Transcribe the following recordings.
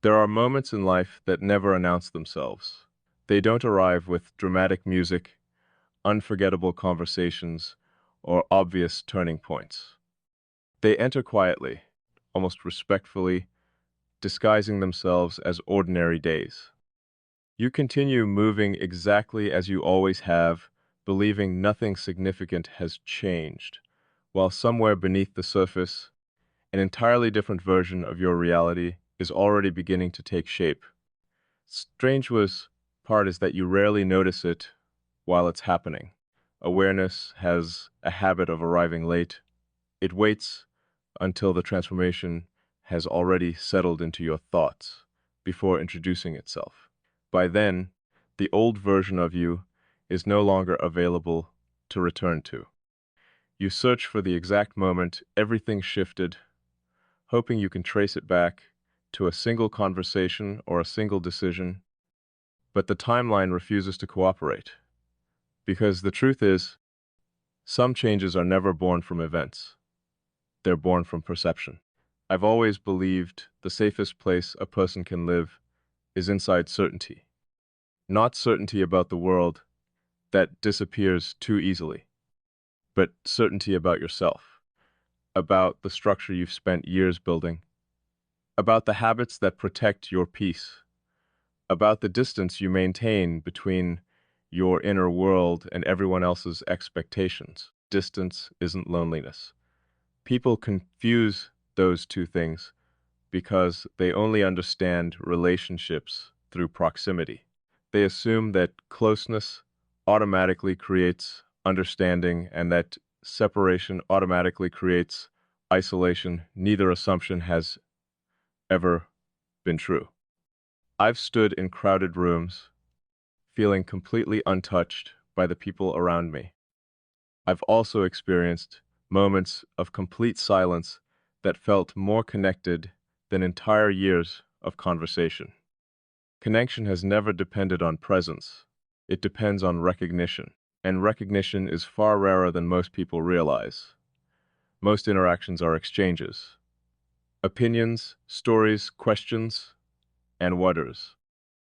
There are moments in life that never announce themselves. They don't arrive with dramatic music, unforgettable conversations, or obvious turning points. They enter quietly, almost respectfully, disguising themselves as ordinary days. You continue moving exactly as you always have, believing nothing significant has changed, while somewhere beneath the surface, an entirely different version of your reality is already beginning to take shape. Strange was part is that you rarely notice it while it's happening. Awareness has a habit of arriving late. It waits until the transformation has already settled into your thoughts before introducing itself. By then, the old version of you is no longer available to return to. You search for the exact moment everything shifted, hoping you can trace it back to a single conversation or a single decision, but the timeline refuses to cooperate. Because the truth is, some changes are never born from events. They're born from perception. I've always believed the safest place a person can live is inside certainty. Not certainty about the world that disappears too easily, but certainty about yourself, about the structure you've spent years building, about the habits that protect your peace, about the distance you maintain between your inner world and everyone else's expectations. Distance isn't loneliness. People confuse those two things because they only understand relationships through proximity. They assume that closeness automatically creates understanding and that separation automatically creates isolation. Neither assumption has ever been true. I've stood in crowded rooms, feeling completely untouched by the people around me. I've also experienced moments of complete silence that felt more connected than entire years of conversation. Connection has never depended on presence. It depends on recognition, and recognition is far rarer than most people realize. Most interactions are exchanges. Opinions, stories, questions, and whatever's.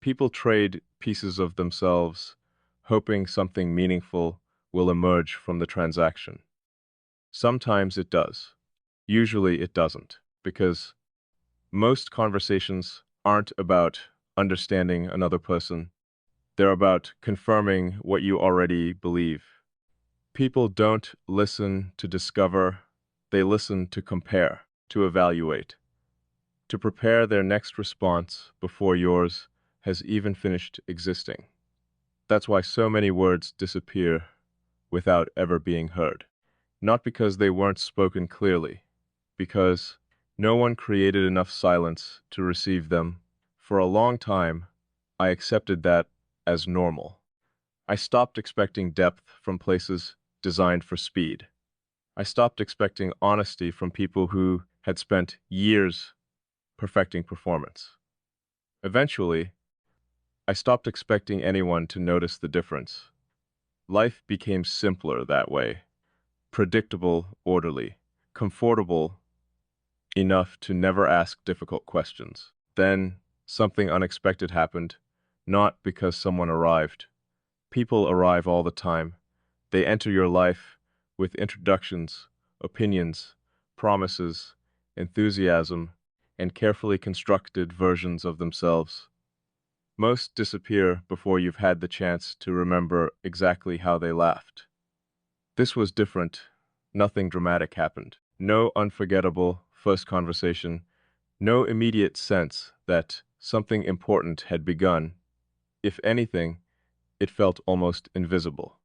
People trade pieces of themselves, hoping something meaningful will emerge from the transaction. Sometimes it does. Usually it doesn't, because most conversations aren't about understanding another person. They're about confirming what you already believe. People don't listen to discover, they listen to compare, to evaluate, to prepare their next response before yours has even finished existing. That's why so many words disappear without ever being heard. Not because they weren't spoken clearly, because no one created enough silence to receive them. For a long time, I accepted that as normal. I stopped expecting depth from places designed for speed. I stopped expecting honesty from people who had spent years perfecting performance. Eventually, I stopped expecting anyone to notice the difference. Life became simpler that way, predictable, orderly, comfortable enough to never ask difficult questions. Then, something unexpected happened, not because someone arrived. People arrive all the time. They enter your life with introductions, opinions, promises, enthusiasm, and carefully constructed versions of themselves. Most disappear before you've had the chance to remember exactly how they laughed. This was different. Nothing dramatic happened. No unforgettable first conversation. No immediate sense that something important had begun. If anything, it felt almost invisible,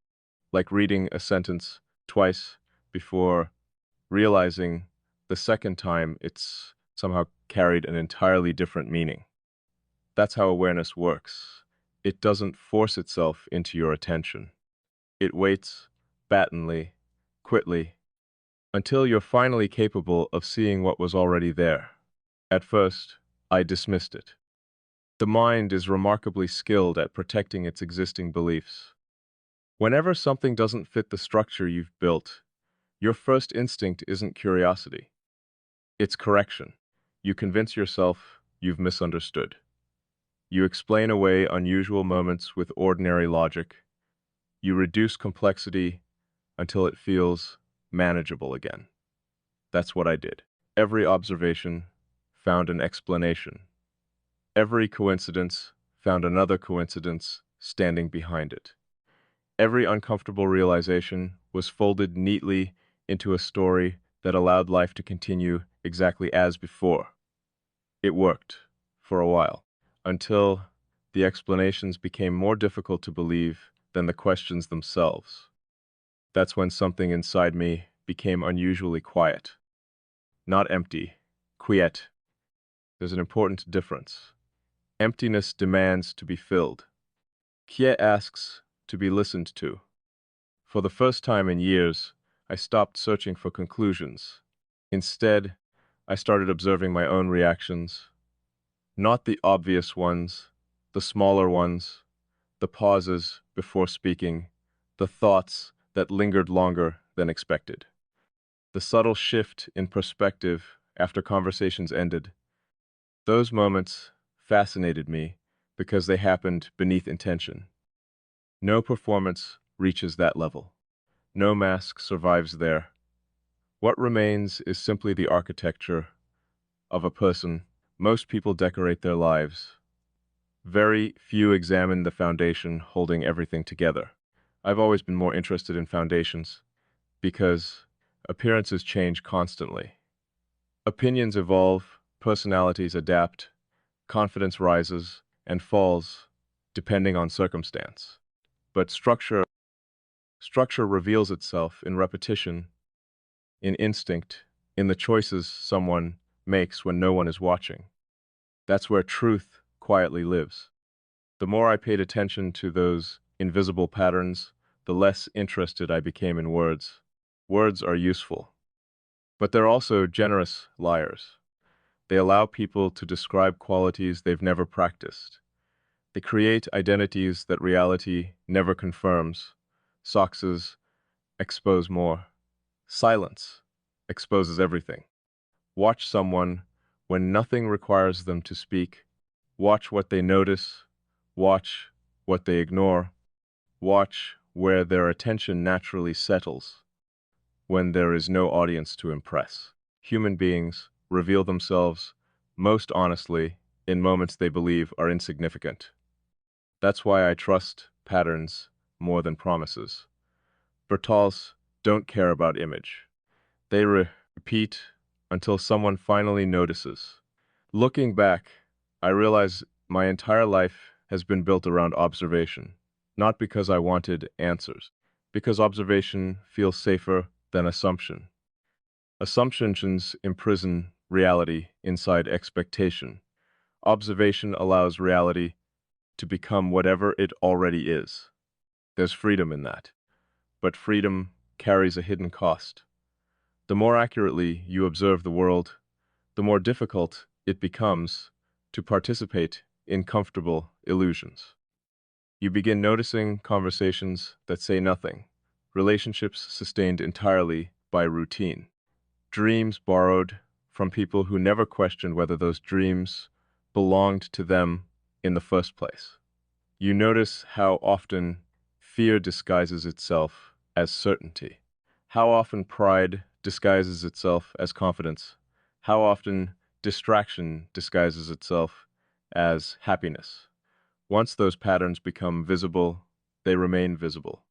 like reading a sentence twice before realizing the second time it's somehow carried an entirely different meaning. That's how awareness works. It doesn't force itself into your attention. It waits, battenly, quietly, until you're finally capable of seeing what was already there. At first, I dismissed it. The mind is remarkably skilled at protecting its existing beliefs. Whenever something doesn't fit the structure you've built, your first instinct isn't curiosity. It's correction. You convince yourself you've misunderstood. You explain away unusual moments with ordinary logic. You reduce complexity until it feels manageable again. That's what I did. Every observation found an explanation. Every coincidence found another coincidence standing behind it. Every uncomfortable realization was folded neatly into a story that allowed life to continue exactly as before. It worked, for a while, until the explanations became more difficult to believe than the questions themselves. That's when something inside me became unusually quiet. Not empty, quiet. There's an important difference. Emptiness demands to be filled. Quiet asks to be listened to. For the first time in years, I stopped searching for conclusions. Instead, I started observing my own reactions. Not the obvious ones, the smaller ones, the pauses before speaking, the thoughts that lingered longer than expected. The subtle shift in perspective after conversations ended. Those moments fascinated me because they happened beneath intention. No performance reaches that level. No mask survives there. What remains is simply the architecture of a person. Most people decorate their lives. Very few examine the foundation holding everything together. I've always been more interested in foundations because appearances change constantly. Opinions evolve, personalities adapt, confidence rises and falls depending on circumstance. But structure reveals itself in repetition, in instinct, in the choices someone makes when no one is watching. That's where truth quietly lives. The more I paid attention to those invisible patterns, the less interested I became in words. Words are useful, but they're also generous liars. They allow people to describe qualities they've never practiced. They create identities that reality never confirms. Soxes expose more. Silence exposes everything. Watch someone when nothing requires them to speak. Watch what they notice. Watch what they ignore. Watch where their attention naturally settles when there is no audience to impress. Human beings reveal themselves most honestly in moments they believe are insignificant. That's why I trust patterns more than promises. Bertals don't care about image. They repeat until someone finally notices. Looking back, I realize my entire life has been built around observation, not because I wanted answers, because observation feels safer than assumption. Assumptions imprison reality inside expectation. Observation allows reality to become whatever it already is. There's freedom in that, but freedom carries a hidden cost. The more accurately you observe the world, the more difficult it becomes to participate in comfortable illusions. You begin noticing conversations that say nothing, relationships sustained entirely by routine, dreams borrowed from people who never questioned whether those dreams belonged to them in the first place. You notice how often fear disguises itself as certainty, how often pride disguises itself as confidence, how often distraction disguises itself as happiness. Once those patterns become visible, they remain visible.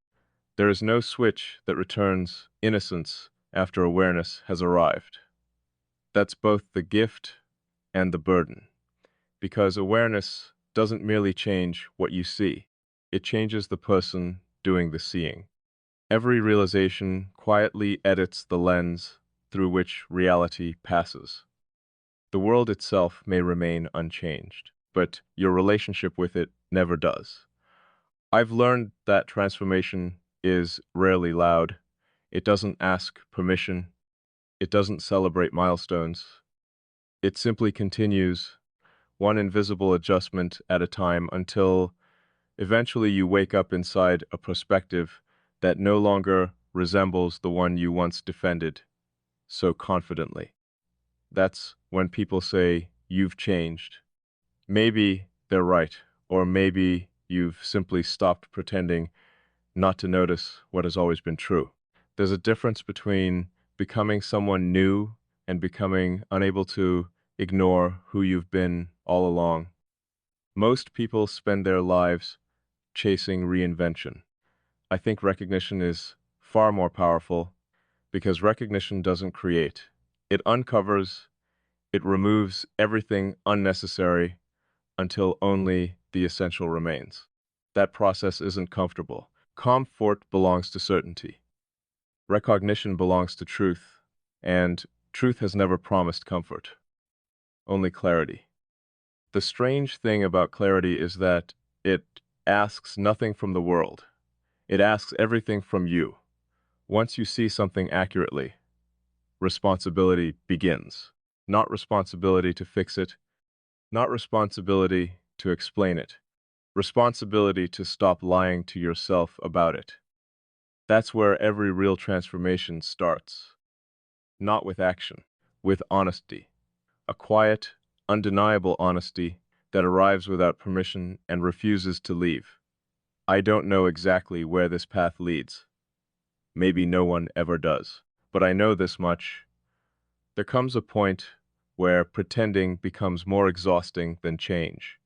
There is no switch that returns innocence after awareness has arrived. That's both the gift and the burden, because awareness doesn't merely change what you see, it changes the person doing the seeing. Every realization quietly edits the lens through which reality passes. The world itself may remain unchanged, but your relationship with it never does. I've learned that transformation is rarely loud. It doesn't ask permission. It doesn't celebrate milestones. It simply continues, one invisible adjustment at a time, until eventually you wake up inside a perspective that no longer resembles the one you once defended so confidently. That's when people say you've changed. Maybe they're right, or maybe you've simply stopped pretending not to notice what has always been true. There's a difference between becoming someone new and becoming unable to ignore who you've been all along. Most people spend their lives chasing reinvention. I think recognition is far more powerful because recognition doesn't create. It uncovers, it removes everything unnecessary until only the essential remains. That process isn't comfortable. Comfort belongs to certainty. Recognition belongs to truth. And truth has never promised comfort, only clarity. The strange thing about clarity is that it asks nothing from the world. It asks everything from you. Once you see something accurately, responsibility begins. Not responsibility to fix it, not responsibility to explain it, responsibility to stop lying to yourself about it. That's where every real transformation starts. Not with action, with honesty. A quiet, undeniable honesty that arrives without permission and refuses to leave. I don't know exactly where this path leads. Maybe no one ever does. But I know this much. There comes a point where pretending becomes more exhausting than change,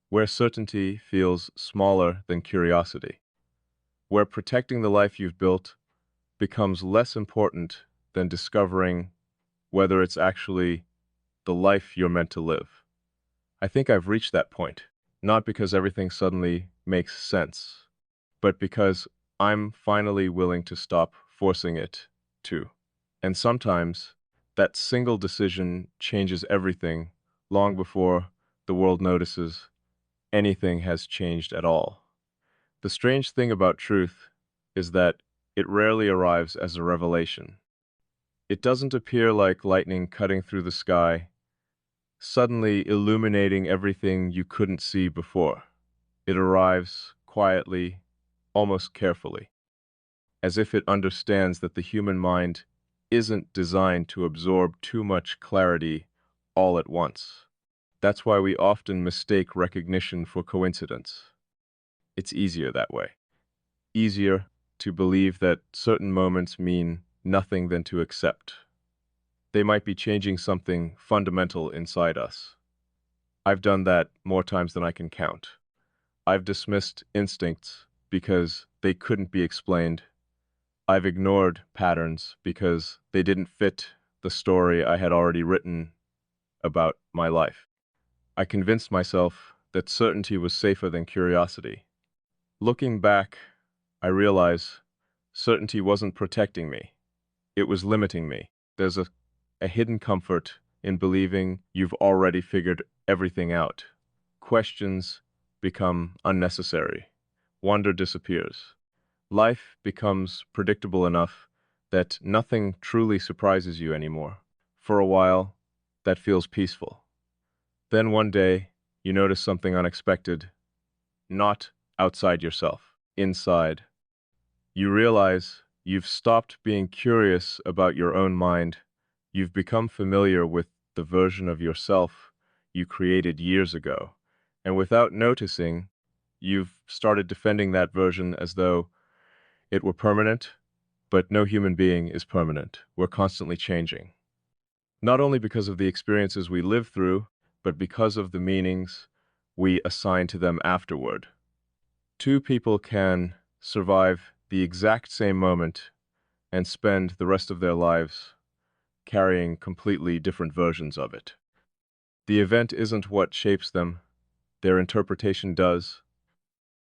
where certainty feels smaller than curiosity, where protecting the life you've built becomes less important than discovering whether it's actually the life you're meant to live. I think I've reached that point, not because everything suddenly makes sense, but because I'm finally willing to stop forcing it to. And sometimes that single decision changes everything long before the world notices anything has changed at all. The strange thing about truth is that it rarely arrives as a revelation. It doesn't appear like lightning cutting through the sky, suddenly illuminating everything you couldn't see before. It arrives quietly, almost carefully, as if it understands that the human mind isn't designed to absorb too much clarity all at once. That's why we often mistake recognition for coincidence. It's easier that way. Easier to believe that certain moments mean nothing than to accept. They might be changing something fundamental inside us. I've done that more times than I can count. I've dismissed instincts because they couldn't be explained. I've ignored patterns because they didn't fit the story I had already written about my life. I convinced myself that certainty was safer than curiosity. Looking back, I realize certainty wasn't protecting me. It was limiting me. There's a hidden comfort in believing you've already figured everything out. Questions become unnecessary. Wonder disappears. Life becomes predictable enough that nothing truly surprises you anymore. For a while, that feels peaceful. Then one day, you notice something unexpected, not outside yourself, inside. You realize you've stopped being curious about your own mind. You've become familiar with the version of yourself you created years ago. And without noticing, you've started defending that version as though it were permanent, but no human being is permanent. We're constantly changing. Not only because of the experiences we live through, but because of the meanings we assign to them afterward. Two people can survive the exact same moment and spend the rest of their lives carrying completely different versions of it. The event isn't what shapes them, their interpretation does.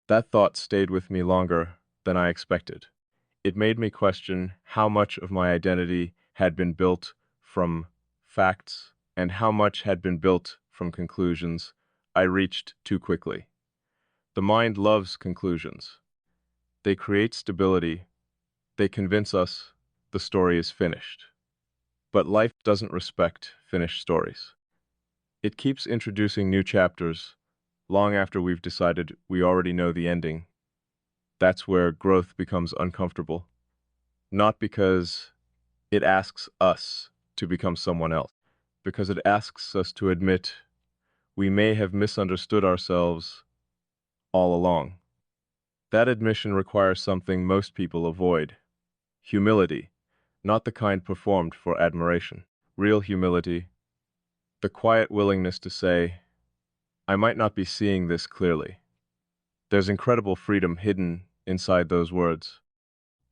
That thought stayed with me longer than I expected. It made me question how much of my identity had been built from facts and how much had been built from conclusions I reached too quickly. The mind loves conclusions. They create stability. They convince us the story is finished. But life doesn't respect finished stories. It keeps introducing new chapters long after we've decided we already know the ending. That's where growth becomes uncomfortable. Not because it asks us to become someone else, because it asks us to admit we may have misunderstood ourselves all along. That admission requires something most people avoid: humility, not the kind performed for admiration. Real humility, the quiet willingness to say, I might not be seeing this clearly. There's incredible freedom hidden inside those words.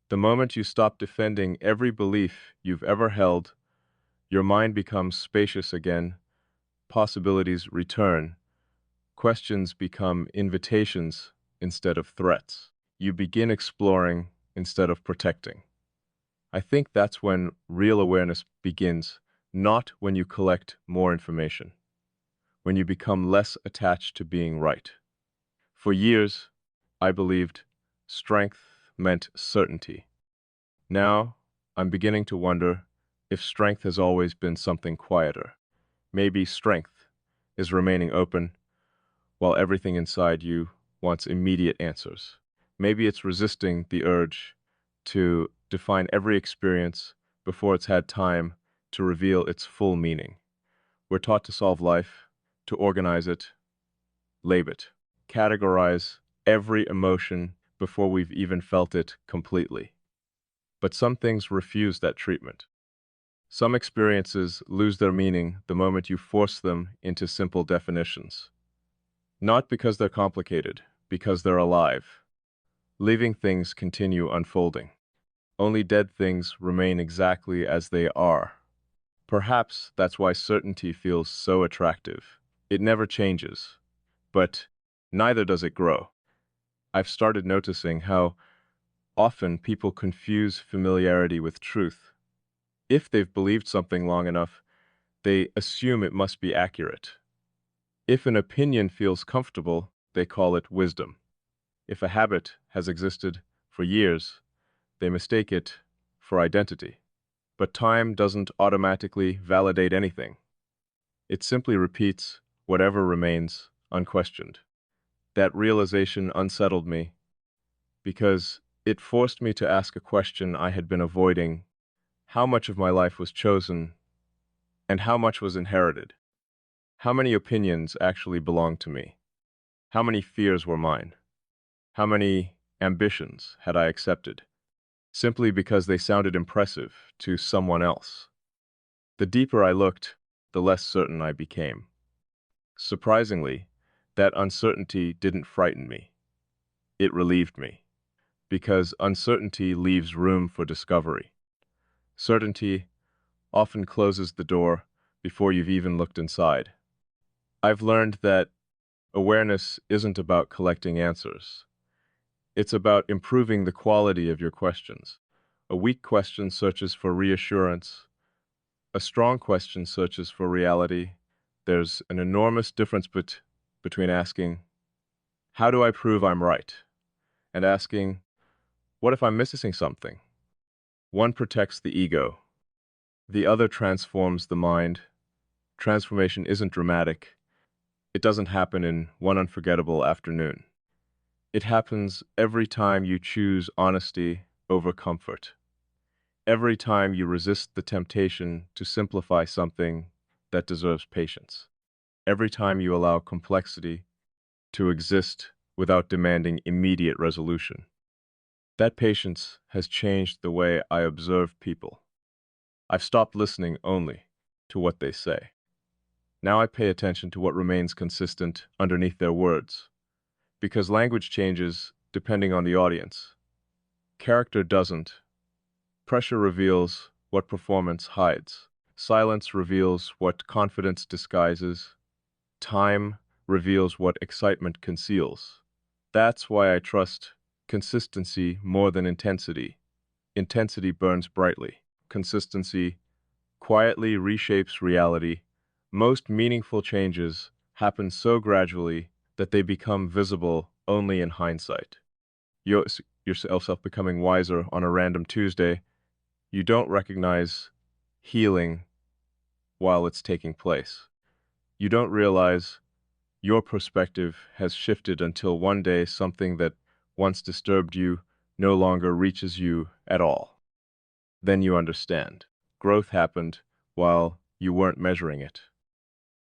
The moment you stop defending every belief you've ever held, your mind becomes spacious again, possibilities return, questions become invitations instead of threats. You begin exploring instead of protecting. I think that's when real awareness begins, not when you collect more information, when you become less attached to being right. For years, I believed strength meant certainty. Now, I'm beginning to wonder if strength has always been something quieter. Maybe strength is remaining open while everything inside you wants immediate answers. Maybe it's resisting the urge to define every experience before it's had time to reveal its full meaning. We're taught to solve life, to organize it, label it, categorize every emotion before we've even felt it completely. But some things refuse that treatment. Some experiences lose their meaning the moment you force them into simple definitions. Not because they're complicated, because they're alive. Living things continue unfolding. Only dead things remain exactly as they are. Perhaps that's why certainty feels so attractive. It never changes, but neither does it grow. I've started noticing how often people confuse familiarity with truth. If they've believed something long enough, they assume it must be accurate. If an opinion feels comfortable, they call it wisdom. If a habit has existed for years, they mistake it for identity. But time doesn't automatically validate anything. It simply repeats whatever remains unquestioned. That realization unsettled me because it forced me to ask a question I had been avoiding: how much of my life was chosen and how much was inherited? How many opinions actually belonged to me? How many fears were mine? How many ambitions had I accepted simply because they sounded impressive to someone else? The deeper I looked, the less certain I became. Surprisingly, that uncertainty didn't frighten me. It relieved me, because uncertainty leaves room for discovery. Certainty often closes the door before you've even looked inside. I've learned that awareness isn't about collecting answers. It's about improving the quality of your questions. A weak question searches for reassurance. A strong question searches for reality. There's an enormous difference between asking, how do I prove I'm right? And asking, what if I'm missing something? One protects the ego. The other transforms the mind. Transformation isn't dramatic. It doesn't happen in one unforgettable afternoon. It happens every time you choose honesty over comfort. Every time you resist the temptation to simplify something that deserves patience. Every time you allow complexity to exist without demanding immediate resolution. That patience has changed the way I observe people. I've stopped listening only to what they say. Now I pay attention to what remains consistent underneath their words, because language changes depending on the audience. Character doesn't. Pressure reveals what performance hides. Silence reveals what confidence disguises. Time reveals what excitement conceals. That's why I trust consistency more than intensity. Intensity burns brightly. Consistency quietly reshapes reality. Most meaningful changes happen so gradually that they become visible only in hindsight. Yourself becoming wiser on a random Tuesday, you don't recognize healing while it's taking place. You don't realize your perspective has shifted until one day something that once disturbed you no longer reaches you at all. Then you understand. Growth happened while you weren't measuring it.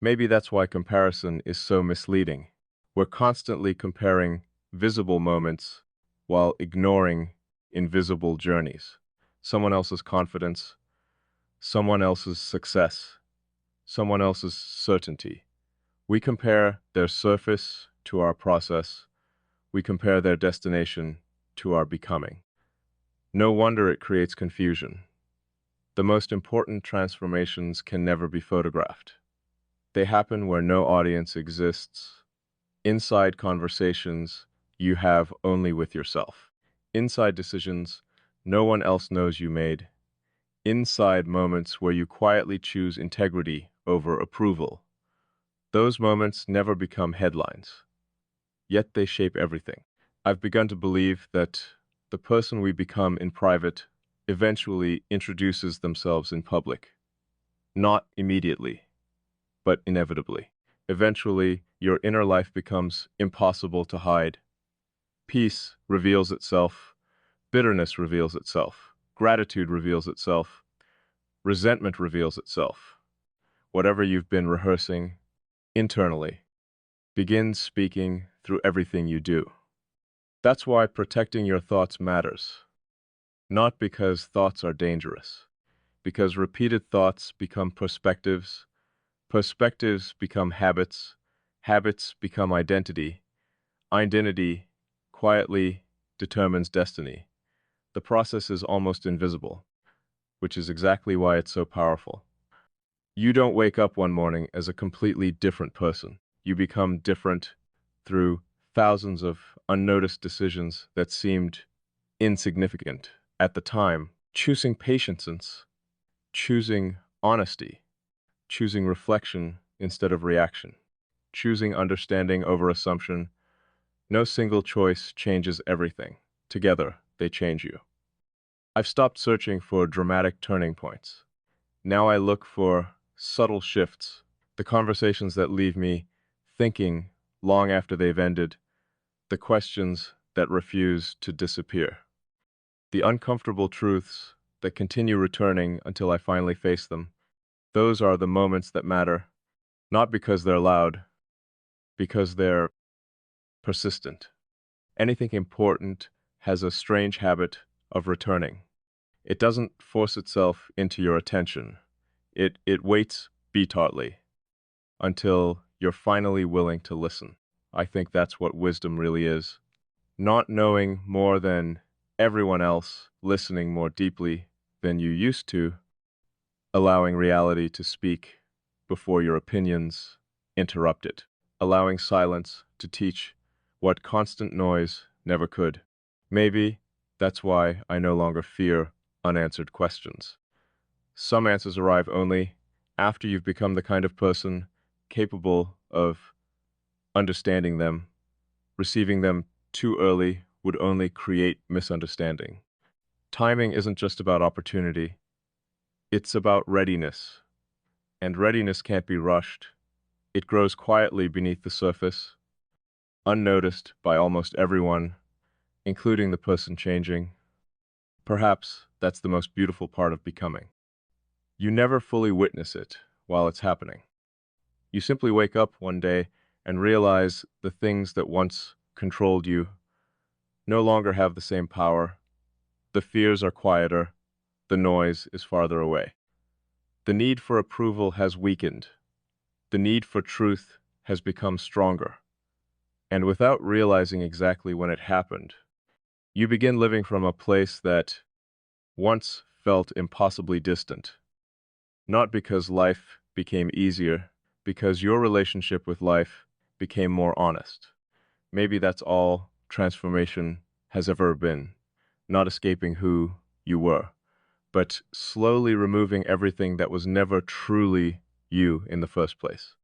Maybe that's why comparison is so misleading. We're constantly comparing visible moments while ignoring invisible journeys. Someone else's confidence, someone else's success, someone else's certainty. We compare their surface to our process. We compare their destination to our becoming. No wonder it creates confusion. The most important transformations can never be photographed. They happen where no audience exists. Inside conversations you have only with yourself. Inside decisions no one else knows you made. Inside moments where you quietly choose integrity over approval. Those moments never become headlines, yet they shape everything. I've begun to believe that the person we become in private eventually introduces themselves in public. Not immediately, but inevitably. Eventually, your inner life becomes impossible to hide. Peace reveals itself, bitterness reveals itself, gratitude reveals itself, resentment reveals itself. Whatever you've been rehearsing internally begins speaking through everything you do. That's why protecting your thoughts matters. Not because thoughts are dangerous, because repeated thoughts become perspectives, perspectives become habits, habits become identity, identity quietly determines destiny. The process is almost invisible, which is exactly why it's so powerful. You don't wake up one morning as a completely different person. You become different through thousands of unnoticed decisions that seemed insignificant at the time, choosing patience, choosing honesty, choosing reflection instead of reaction, choosing understanding over assumption. No single choice changes everything. Together, they change you. I've stopped searching for dramatic turning points. Now I look for subtle shifts, the conversations that leave me thinking long after they've ended, the questions that refuse to disappear, the uncomfortable truths that continue returning until I finally face them. Those are the moments that matter, not because they're loud, because they're persistent. Anything important has a strange habit of returning. It doesn't force itself into your attention. It waits beat-tautly until you're finally willing to listen. I think that's what wisdom really is. Not knowing more than everyone else, listening more deeply than you used to, allowing reality to speak before your opinions interrupt it, allowing silence to teach what constant noise never could. Maybe that's why I no longer fear unanswered questions. Some answers arrive only after you've become the kind of person capable of understanding them. Receiving them too early would only create misunderstanding. Timing isn't just about opportunity, it's about readiness. And readiness can't be rushed. It grows quietly beneath the surface, unnoticed by almost everyone, including the person changing. Perhaps that's the most beautiful part of becoming. You never fully witness it while it's happening. You simply wake up one day and realize the things that once controlled you no longer have the same power. The fears are quieter, the noise is farther away. The need for approval has weakened. The need for truth has become stronger. And without realizing exactly when it happened, you begin living from a place that once felt impossibly distant. Not because life became easier, because your relationship with life became more honest. Maybe that's all transformation has ever been, not escaping who you were, but slowly removing everything that was never truly you in the first place.